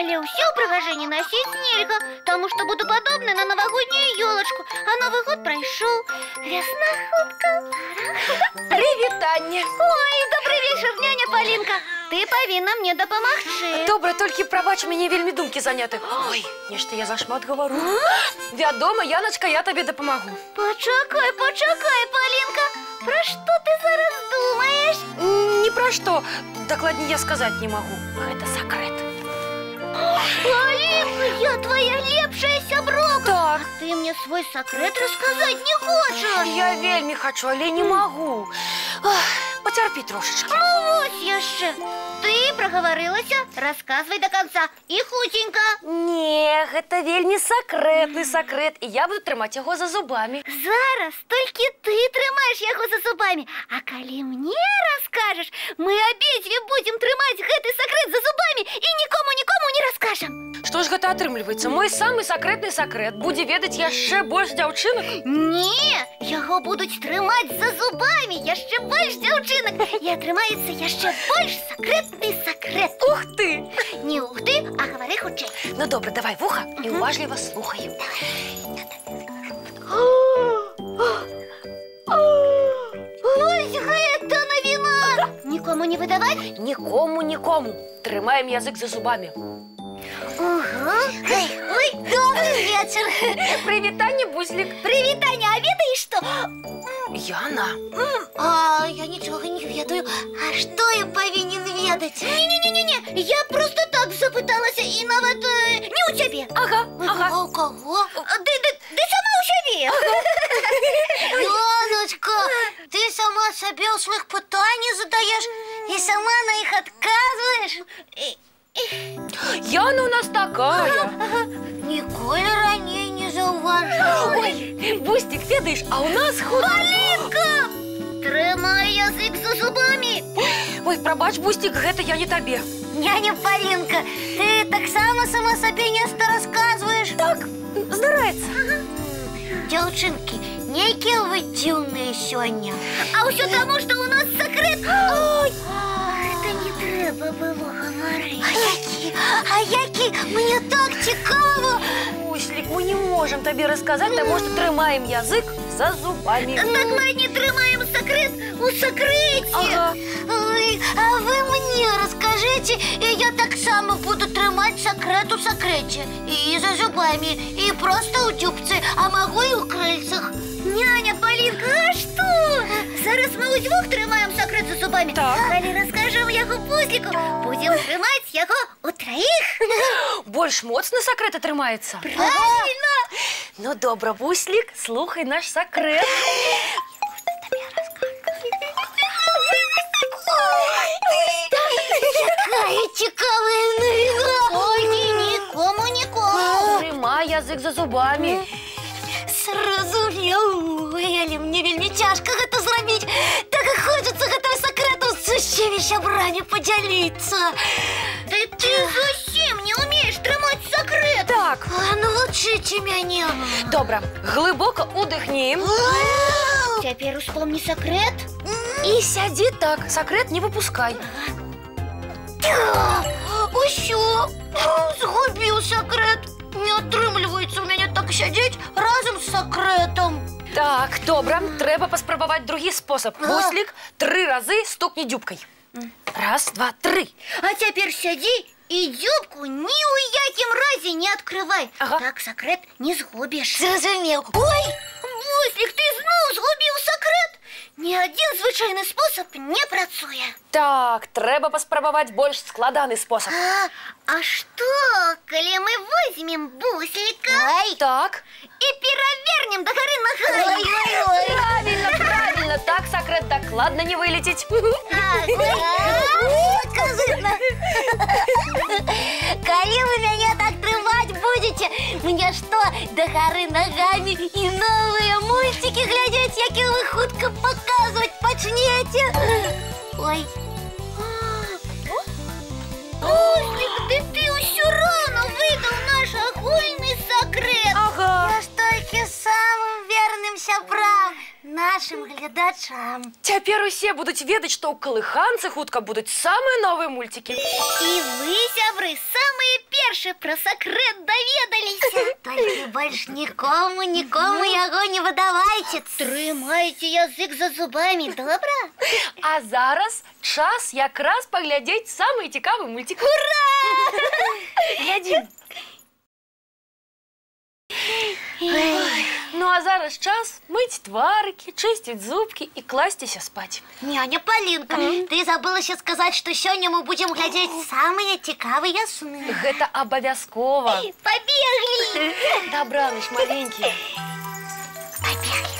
Але ўсе ўпрыгажэнні насіць нельга, таму што буду падобна на навагоднюю ёлачку. А Новы год прайшоў. Вясна хутка. Прывітанне. Ой, добры вечар, няня Палінка. Ты павінна мне дапамагчы. Добра, толькі прабач, у мяне вельмі думкі заняты. Ой, нешта я зашмат гавару. Вядома, Яначка, я табе дапамагу. Пачакай, Палінка. Пра што ты зараз думаеш? Ні пра што. Дакладней я сказаць не магу. Гэта сакрэт. Палінка, я твоя лепшая сяброка. Так. А ты мне свой сакрэт расказаць не хочаш? Я вельмі хачу, але не магу. Пацярпі трошачкі. Ну, вось яшчэ. Ты прагаварылася? Расказвай до конца. І хутенька. Не, гэта вельмі сакрэтны сакрэт, і я буду трымаць яго за зубамі. Зараз толькі ты трымаеш яго за зубамі. А калі мне раскажаш, мы абедзве будзем трымаць гэты сакрэт за зубамі і нікому не раскажам. Што ж гэта атрымліваецца? Мой самы сакрэтны сакрэт будзе ведаць яшчэ больш дзяўчынак? Не, яго будуць трымаць за зубамі яшчэ больш дзяўчынак. І атрымаецца яшчэ больш сакрэтны сакрэт. Ух ты! Не ух ты, а гавары хутчэй. Ну добра, давай вуха і уважліва слухай. Ось гэта навіна! Нікому не выдаваць? Нікому. Трымаем язык за зубамі. Ага. Ой, добрый вечер. Прывітанне, Буслік. Прывітанне, а ведаеш што? Яна. А я нічога не ведаю. А што я павінен ведаць? Не, я просто так запыталася і нават не ў цябе. Ага. А ў каго? Ты сама ў сябе. Яночка, ты сама сабе ў сваіх пытанні задаеш і сама на іх адказваеш. Яна у нас такая. Ніколі раней не заўважала. Ой, Бустик, ведаеш, а у нас Палінка! Трымай язык за зубамі. Ой, прабач, Бустик, гэта я не табе. Няня Палінка, ты таксама сама сабе нешта расказваеш? Так, здараецца. Дзяўчынкі, нейкія вы дзіўныя сёння. А ўсё таму, што ў нас сакрэт. Ой, гэта не трэба было гаварыць. А які? Мне так цікава. Буслік, мы не можам табе расказаць, таму што трымаем язык за зубамі. Дакладней, трымаем сакрэт у сакрэце. Ага. Ой, а вы мне раскажыце, і я таксама буду трымаць сакрэт у сакрэце. І за зубамі, і проста ў дзюбцы, а магу і ў крыльцах. Няня Палінка, а што? Зараз мы ўдвух трымаем сакрэт за зубамі. Так. Калі раскажам яго Бусліку, будзем трымаць яго у траіх. Больш моцны сакрэт атрымаецца. Правильно! Ну добра, Буслік, слухай наш сакрэт. Какая цікавая навіна! Ой, нікому. Трымай язык за зубамі. Зразумеў. Ой, але мне вельмі цяжка гэта зрабіць. Так і хочацца гэтым сакрэтам з усімі сябрамі падзяліцца. Ты зусім не ўмееш трымаць сакрэт. Так. А навучыце мяне. Добра, глыбока удыхні. Цяпер успомні сакрэт. І сядзі так, сакрэт не выпускай. Усё, згубіў сакрэт. Не атрымліваецца ў мяне так сядзець разам з сакрэтам. Так, добра, трэба паспрабаваць другі спосаб. Буслік, 3 разы стукні дзюбкай. Раз, два, 3. А цяпер сядзі і дзюбку ні ў якім разе не адкрывай. Ага. Так сакрэт не згубіш. Зразумеў. Ой, Буслік, ты зноў згубіў сакрэт. Ні адзін звычайны спосаб не працуе. Так, трэба паспрабаваць больш складаны спосаб. А што, калі мы возьмем Бусліка Так. і перавернем да гары нагамі? Правильно, так сакрэт дакладна не вылеціць. Казытна. Калі вы мяне так трымаць будзеце, мне што, да гары нагамі і новыя мульцікі глядзець, які вы хутка паказваць пачнеце? Ой. Буслік, ты ўсё роўна выдаў наш агульны сакрэт. Ага. Я ж толькі самым верным сябрам нашим глядачам. Цяпер усе будуць ведаць, што ў калыханцы хутка будуць самыя новыя мульцікі. І вы, сябры, самые першие про секрет даведаліся. Только больше никому яго не выдавайте. Трымайте язык за зубами, добра? А зараз час якраз паглядзець самы цікавы мульцік. Ура! Глядзім. Ну а зараз час мыць тварыкі, чысціць зубкі і класціся спаць. Няня Полинка, ты забыла ще сказать, что сёння мы будем глядзець самые цікавыя сны. Гэта абавязкова. Побегли! Добра, наш маленький. Побегли.